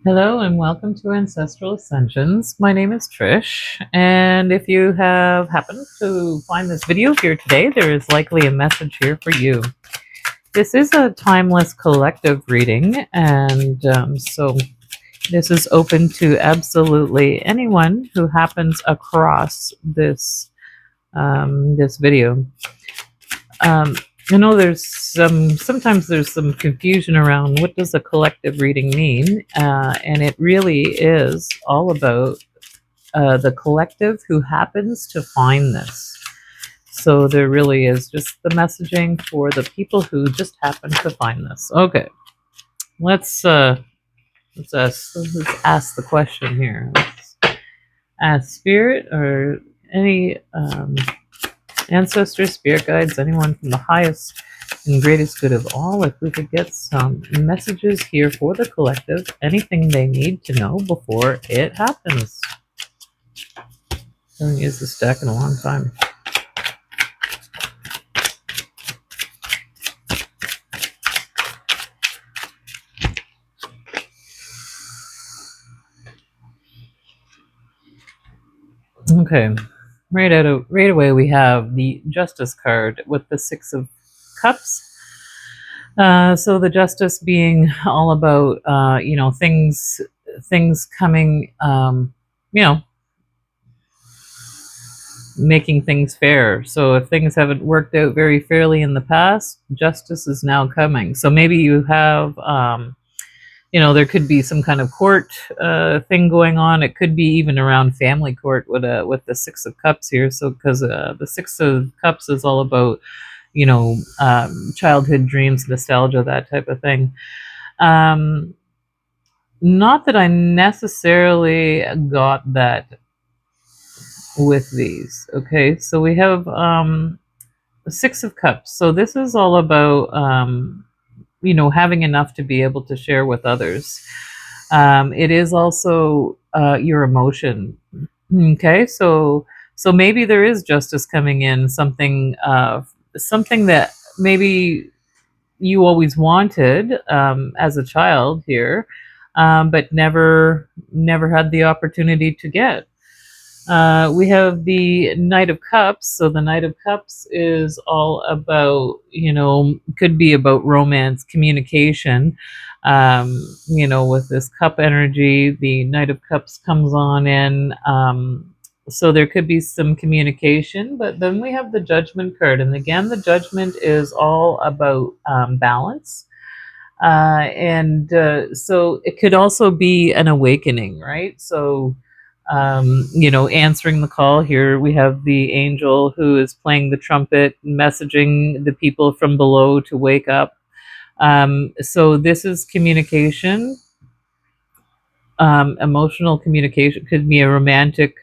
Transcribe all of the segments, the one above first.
Hello and welcome to Ancestral Ascensions. My name is Trish, and if you have happened to find this video here today, there is likely a message here for you. This is a timeless collective reading, and so this is open to absolutely anyone who happens across this video. I know sometimes there's some confusion around what does a collective reading mean, and it really is all about the collective who happens to find this. So there really is just the messaging for the people who just happen to find this. Okay, let's ask the question here. Let's ask Spirit or any ancestors, spirit guides, anyone from the highest and greatest good of all, if we could get some messages here for the collective, anything they need to know before it happens. I haven't used this deck in a long time. Okay, right away we have the Justice card with the Six of Cups. So the Justice being all about things coming, making things fair. So if things haven't worked out very fairly in the past, justice is now coming. So maybe you have there could be some kind of court thing going on. It could be even around family court with the Six of Cups here. So because the Six of Cups is all about childhood dreams, nostalgia, that type of thing. Not that I necessarily got that with these. Okay, so we have the Six of Cups. So this is all about having enough to be able to share with others. It is also your emotion. Okay, so maybe there is justice coming in, something that maybe you always wanted as a child here, but never had the opportunity to get. We have the Knight of Cups. So the Knight of Cups is all about, could be about romance, communication. With this cup energy, the Knight of Cups comes on in. So there could be some communication, but then we have the Judgment card. And again, the Judgment is all about balance. So it could also be an awakening, right? So answering the call here, we have the angel who is playing the trumpet, messaging the people from below to wake up. So this is communication, emotional communication, could be a romantic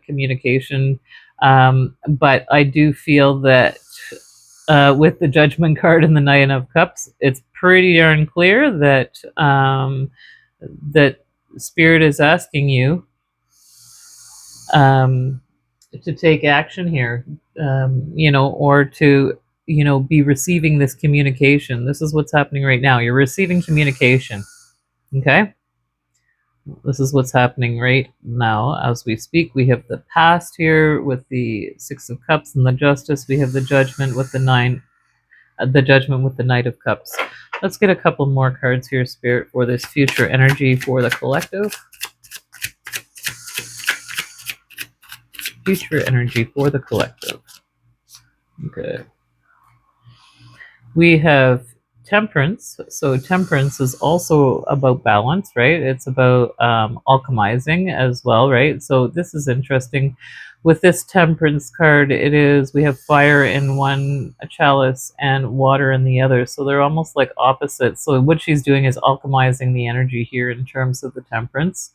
communication. But I do feel that with the Judgment card and the Nine of Cups, it's pretty darn clear that that Spirit is asking you to take action here, or to, be receiving this communication. This is what's happening right now. You're receiving communication. Okay. This is what's happening right now as we speak. We have the past here with the Six of Cups and the Justice. We have the Judgment with the Judgment with the Knight of Cups. Let's get a couple more cards here, Spirit, for this future energy for the collective. Future energy for the collective. Okay. We have Temperance. So Temperance is also about balance, right? It's about alchemizing as well, right? So this is interesting. With this Temperance card, we have fire in one chalice and water in the other. So they're almost like opposites. So what she's doing is alchemizing the energy here in terms of the Temperance.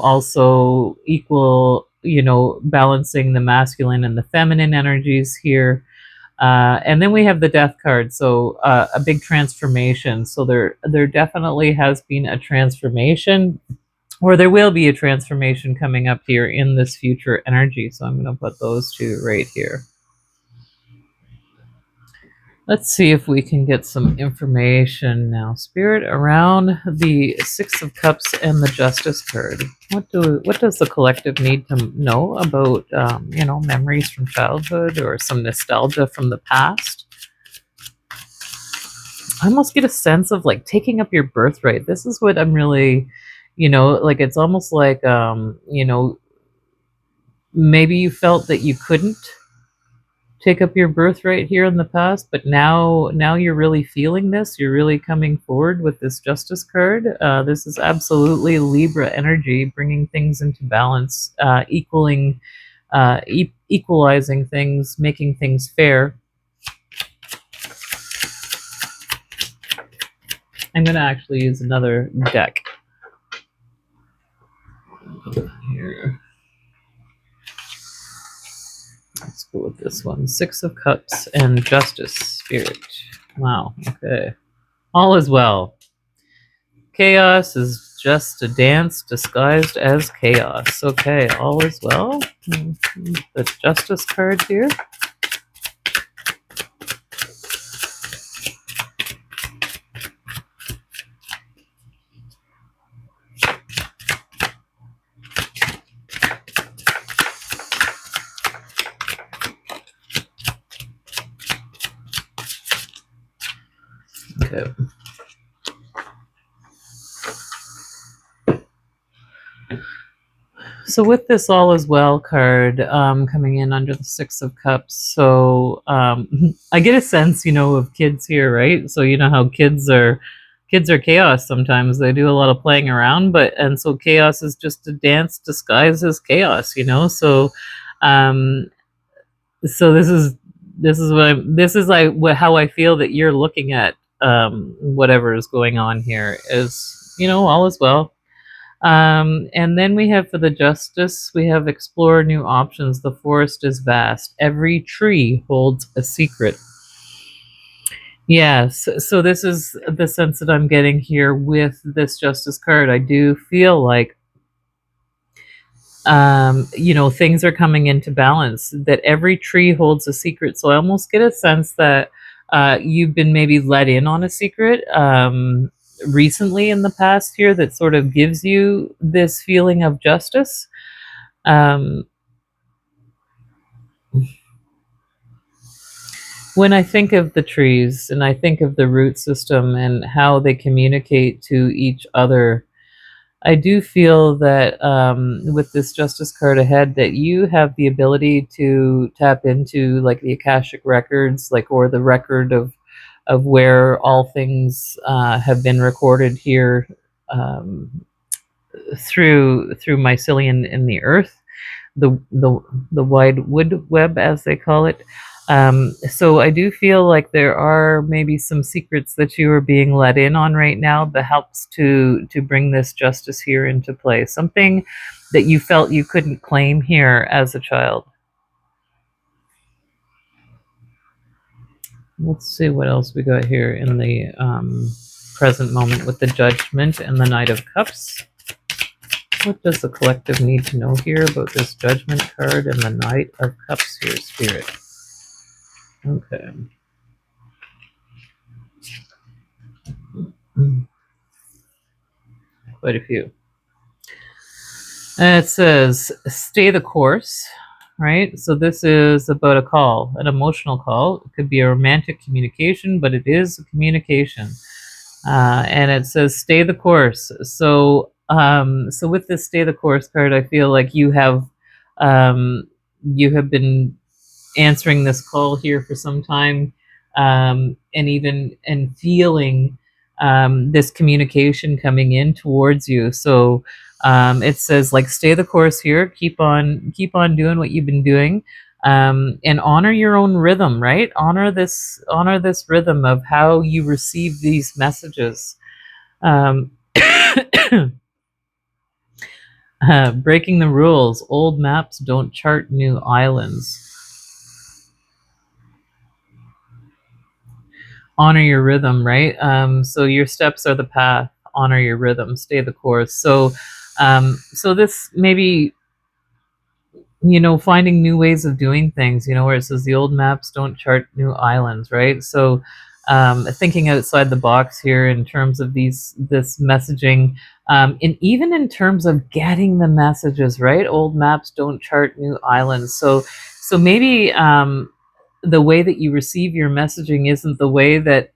Also equal, balancing the masculine and the feminine energies here. And then we have the Death card, so a big transformation. So there definitely has been a transformation, or there will be a transformation coming up here in this future energy. So I'm going to put those two right here. Let's see if we can get some information now, Spirit, around the Six of Cups and the Justice card. What does the collective need to know about memories from childhood or some nostalgia from the past? I almost get a sense of like taking up your birthright. This is what I'm really, like it's almost like maybe you felt that you couldn't take up your birthright here in the past, but now you're really feeling this. You're really coming forward with this Justice card. This is absolutely Libra energy, bringing things into balance, equalizing things, making things fair. I'm going to actually use another deck here. Let's go with this one. Six of Cups and Justice Spirit. Wow. Okay. All is well. Chaos is just a dance disguised as chaos. Okay, all is well. The Justice card here. Okay. So with this all is well card coming in under the Six of Cups, so I get a sense, of kids here, right? So you know how kids are chaos sometimes. They do a lot of playing around, and so chaos is just a dance disguised as chaos, So so this is like how I feel that you're looking at whatever is going on here is, all is well. And then we have for the Justice, we have explore new options. The forest is vast. Every tree holds a secret. Yes, so this is the sense that I'm getting here with this Justice card. I do feel like things are coming into balance, that every tree holds a secret. So I almost get a sense that you've been maybe let in on a secret recently in the past here that sort of gives you this feeling of justice. When I think of the trees and I think of the root system and how they communicate to each other, I do feel that with this Justice card ahead, that you have the ability to tap into like the Akashic records, like or the record of where all things have been recorded here through mycelium in the earth, the wide wood web as they call it. So I do feel like there are maybe some secrets that you are being let in on right now that helps to bring this justice here into play. Something that you felt you couldn't claim here as a child. Let's see what else we got here in the present moment with the Judgment and the Knight of Cups. What does the collective need to know here about this Judgment card and the Knight of Cups here, Spirit? Okay. Quite a few. And it says, stay the course, right? So this is about a call, an emotional call. It could be a romantic communication, but it is a communication. And it says, stay the course. So, so with this stay the course card, I feel like you have been answering this call here for some time, and feeling this communication coming in towards you. So it says like stay the course here, keep on doing what you've been doing, and honor your own rhythm, right? Honor this rhythm of how you receive these messages. Breaking the rules. Old maps don't chart new islands. Honor your rhythm, right? So your steps are the path. Honor your rhythm. Stay the course. So, so this maybe finding new ways of doing things, where it says the old maps don't chart new islands, right? So thinking outside the box here in terms of this messaging, and even in terms of getting the messages, right? Old maps don't chart new islands. So maybe the way that you receive your messaging isn't the way that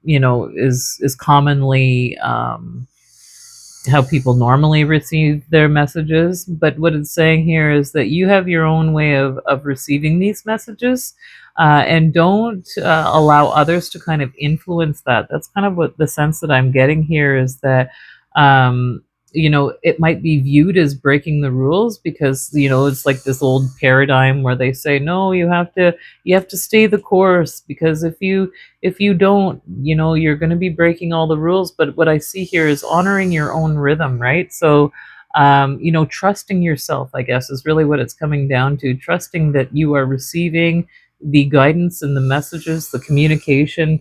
is commonly how people normally receive their messages. But what it's saying here is that you have your own way of receiving these messages, and don't allow others to kind of influence that. That's kind of what the sense that I'm getting here is that. Um, it might be viewed as breaking the rules because it's like this old paradigm where they say no, you have to stay the course, because if you don't, you're going to be breaking all the rules. But what I see here is honoring your own rhythm, right? So trusting yourself, I guess, is really what it's coming down to. Trusting that you are receiving the guidance and the messages, the communication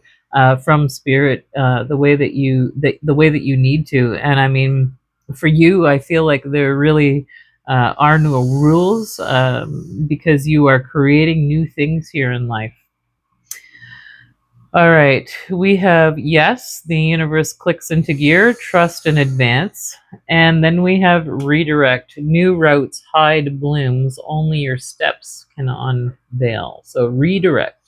from spirit, the way that you need to. And I mean, for you, I feel like there really are no rules, because you are creating new things here in life. All right, we have yes, the universe clicks into gear, trust and advance. And then we have redirect, new routes hide blooms, only your steps can unveil. So redirect.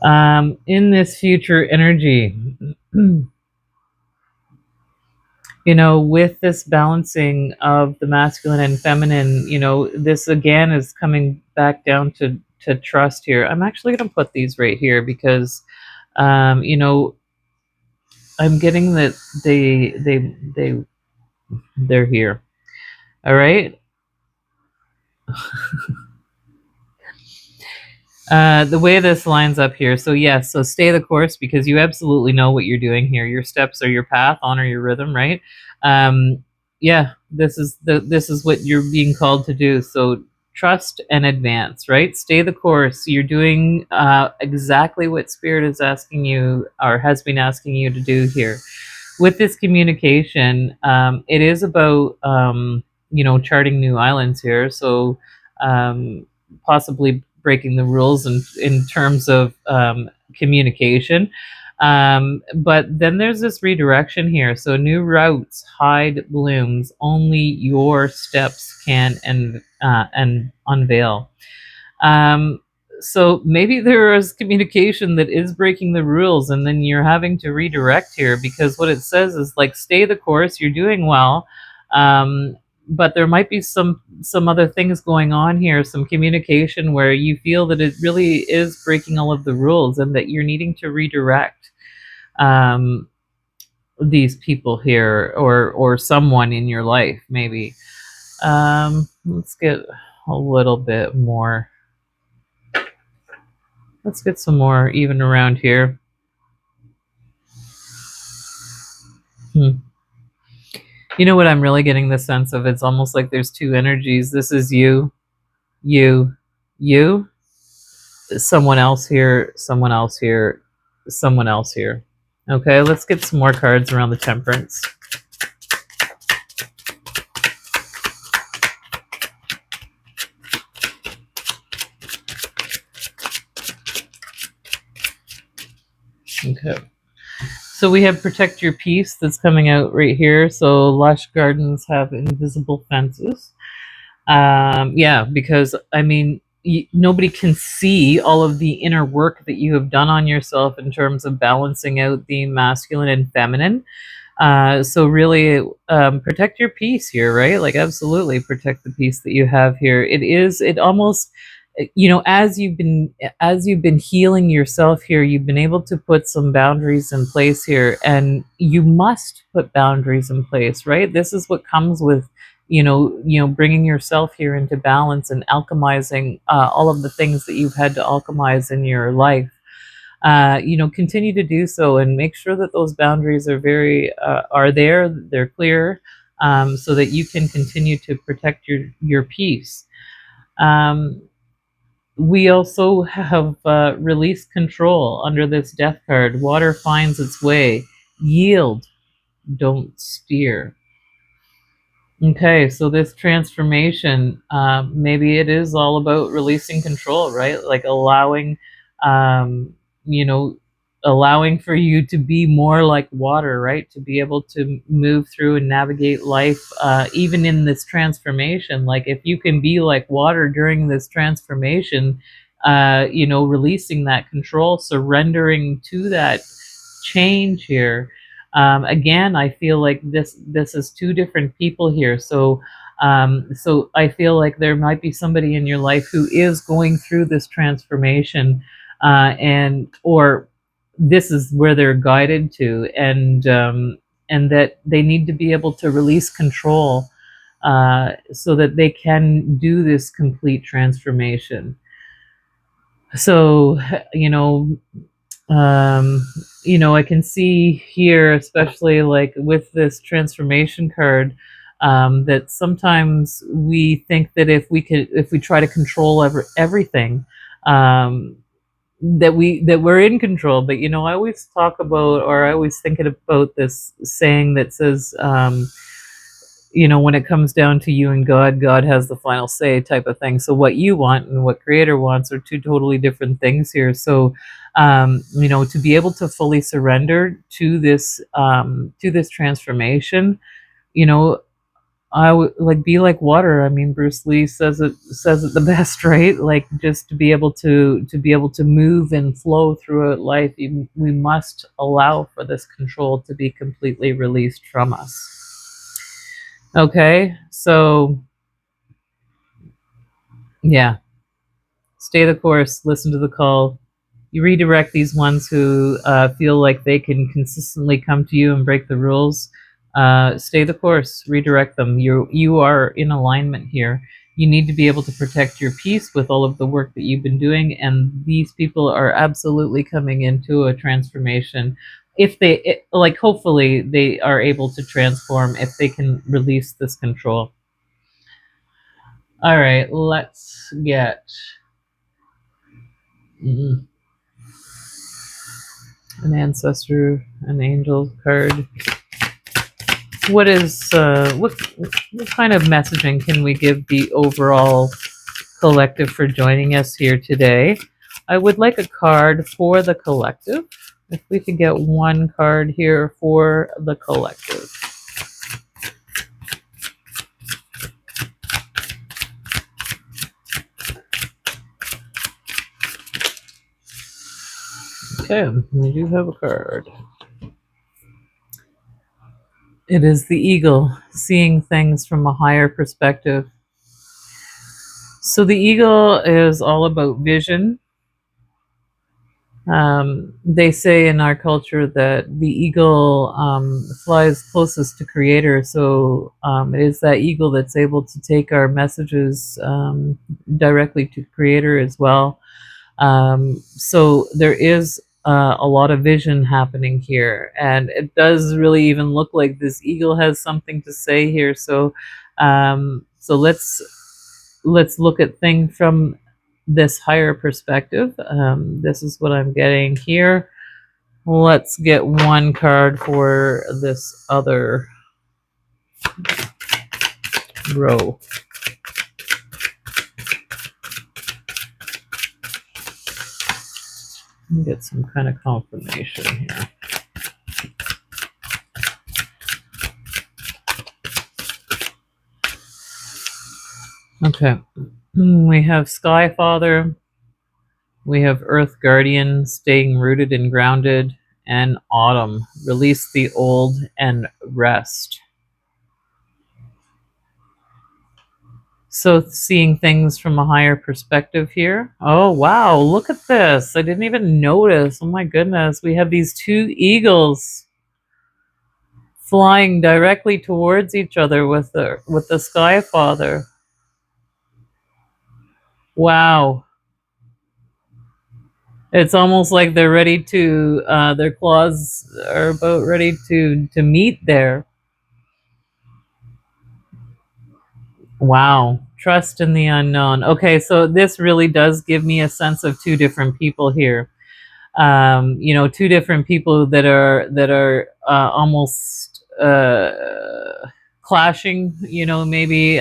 In this future energy, with this balancing of the masculine and feminine, this again is coming back down to trust here. I'm actually going to put these right here because, I'm getting that they're here. All right. The way this lines up here. So yes, so stay the course because you absolutely know what you're doing here. Your steps are your path. Honor your rhythm, right? Yeah, this is what you're being called to do. So trust and advance, right? Stay the course. You're doing exactly what Spirit is asking you or has been asking you to do here. With this communication, it is about charting new islands here. So possibly breaking the rules in terms of communication. But then there's this redirection here. So new routes hide blooms. Only your steps can and unveil. Um, so maybe there is communication that is breaking the rules, and then you're having to redirect here because what it says is like stay the course. You're doing well. But there might be some other things going on here, some communication where you feel that it really is breaking all of the rules and that you're needing to redirect um, these people here or someone in your life maybe. Let's get a little bit more. Let's get some more even around here. You know what I'm really getting the sense of? It's almost like there's two energies. This is you, you, you, someone else here, someone else here, someone else here. Okay, let's get some more cards around the temperance. Okay. So we have protect your peace that's coming out right here. So lush gardens have invisible fences. Yeah, because I mean, nobody can see all of the inner work that you have done on yourself in terms of balancing out the masculine and feminine. So really, protect your peace here, right? Like absolutely protect the peace that you have here. It almost, as you've been healing yourself here, you've been able to put some boundaries in place here, and you must put boundaries in place, right? This is what comes with, bringing yourself here into balance and alchemizing all of the things that you've had to alchemize in your life. Continue to do so and make sure that those boundaries are there, they're clear, so that you can continue to protect your peace. We also have released control under this death card. Water finds its way. Yield, don't steer. Okay, so this transformation, maybe it is all about releasing control, right? Like allowing, um, you know, allowing for you to be more like water, right? To be able to move through and navigate life, even in this transformation. Like if you can be like water during this transformation, releasing that control, surrendering to that change here. Again, I feel like this is two different people here. So I feel like there might be somebody in your life who is going through this transformation, and or this is where they're guided to, and that they need to be able to release control, so that they can do this complete transformation. So, you know, um I can see here, especially like with this transformation card, that sometimes we think that if we try to control everything, um that we're in control. But I always talk about, or I always think about this saying that says, when it comes down to you and God, God has the final say, type of thing. So what you want and what Creator wants are two totally different things here. So, to be able to fully surrender to this transformation, you know, I would like be like water. I mean, Bruce Lee says it the best, right? Like just to be able to move and flow throughout life, we must allow for this control to be completely released from us. Okay, so yeah, stay the course, listen to the call. You redirect these ones who feel like they can consistently come to you and break the rules. Stay the course, redirect them. You are in alignment here. You need to be able to protect your peace with all of the work that you've been doing, and these people are absolutely coming into a transformation. If like, hopefully, they are able to transform if they can release this control. All right, let's get an ancestor, an angel card. What kind of messaging can we give the overall collective for joining us here today? I would like a card for the collective. If we could get one card here for the collective. Okay, we do have a card. It is the eagle, seeing things from a higher perspective. So the eagle is all about vision. They say in our culture that the eagle flies closest to Creator, so it is that eagle that's able to take our messages directly to Creator as well. So there is a lot of vision happening here, and it does really even look like this eagle has something to say here. So let's look at things from this higher perspective. This is what I'm getting here. Let's get one card for this other row. Get some kind of confirmation here. Okay. We have Sky Father. We have Earth Guardian, staying rooted and grounded, and Autumn, release the old and rest. So seeing things from a higher perspective here. Oh, wow, look at this. I didn't even notice. Oh my goodness. We have these two eagles flying directly towards each other with the Sky Father. Wow. It's almost like they're ready to their claws are about ready to meet there. Wow. Trust in the unknown. Okay, so this really does give me a sense of two different people here. Two different people that are almost clashing, maybe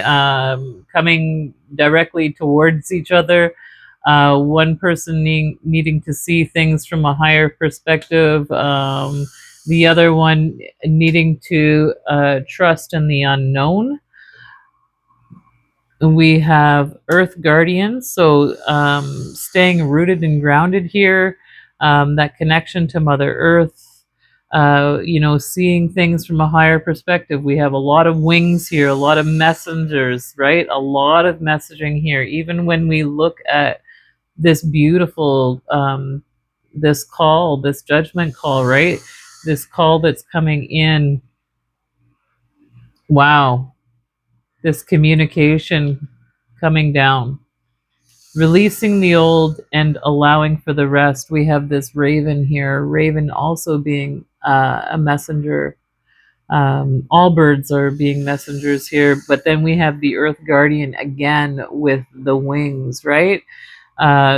coming directly towards each other. One person needing to see things from a higher perspective, the other one needing to trust in the unknown. We have Earth Guardians, so staying rooted and grounded here, that connection to Mother Earth, seeing things from a higher perspective. We have a lot of wings here, a lot of messengers, right? A lot of messaging here. Even when we look at this beautiful, this call, this judgment call, right? This call that's coming in. Wow. This communication coming down, releasing the old and allowing for the rest. We have this raven here, raven also being a messenger. All birds are being messengers here, but then we have the earth guardian again with the wings, right?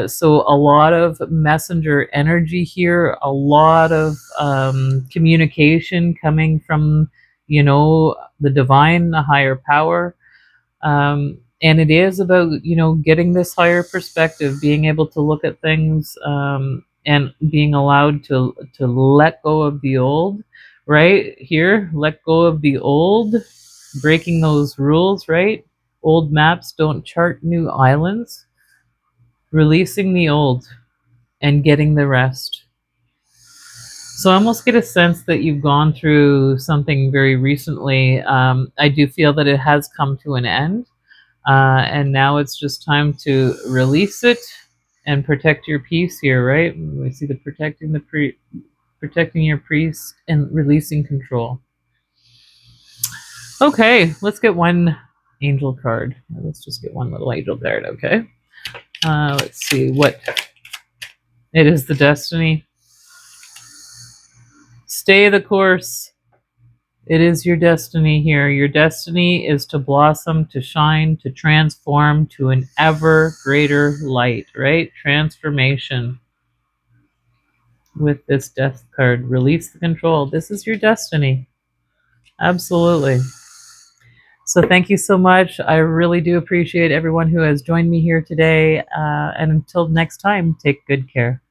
So a lot of messenger energy here, a lot of communication coming from, the divine, the higher power. And it is about, getting this higher perspective, being able to look at things, and being allowed to let go of the old, right? Here, let go of the old, breaking those rules, right? Old maps don't chart new islands, releasing the old and getting the rest. So I almost get a sense that you've gone through something very recently. I do feel that it has come to an end. And now it's just time to release it and protect your peace here, right? We see the protecting your priest and releasing control. Okay, let's get one angel card. Let's just get one little angel card, okay? Let's see what it is. The destiny. Stay the course. It is your destiny here. Your destiny is to blossom, to shine, to transform to an ever greater light, right? Transformation. With this death card, release the control. This is your destiny. Absolutely. So thank you so much. I really do appreciate everyone who has joined me here today. And until next time, take good care.